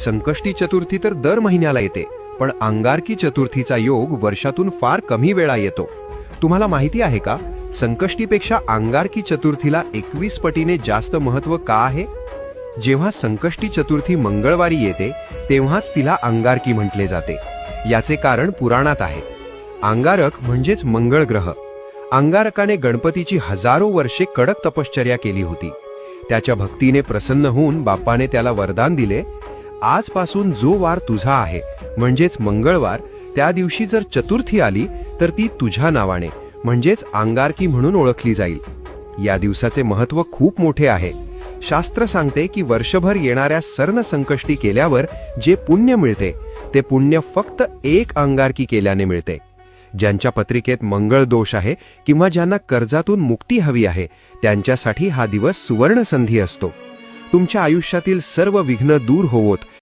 संकष्टी चतुर्थी तर दर महिन्याला येते, पण अंगारकी चतुर्थीचा योग वर्षातून फार कमी वेळा येतो. तुम्हाला माहिती आहे का, संकष्टीपेक्षा अंगारकी चतुर्थीला 21 पटीने जास्त महत्त्व का आहे? जेव्हा संकष्टी चतुर्थी मंगळवारी येते तेव्हाच तिला अंगारकी म्हटले जाते. याचे कारण पुराणात आहे. अंगारक म्हणजेच मंगळ ग्रह. अंगारकाने गणपतीची हजारो वर्षे कडक तपश्चर्या केली होती. त्याच्या भक्तीने प्रसन्न होऊन बाप्पाने त्याला वरदान दिले, आजपासून जो वार तुझा आहे म्हणजेच मंगळवार, त्या दिवशी जर चतुर्थी आली तर ती तुझ्या नावाने म्हणजेच अंगारकी म्हणून ओळखली जाईल. या दिवसाचे महत्त्व खूप मोठे आहे. शास्त्र सांगते की वर्षभर येणाऱ्या सर्ण संकष्टी केल्यावर जे पुण्य मिळते ते पुण्य फक्त एक अंगारकी केल्याने मिळते. ज्यांच्या पत्रिकेत मंगळ दोष आहे किंवा ज्यांना कर्जातून मुक्ती हवी आहे त्यांच्यासाठी हा दिवस सुवर्ण संधी असतो. तुमच्या आयुष्यातील सर्व विघ्न दूर होवोत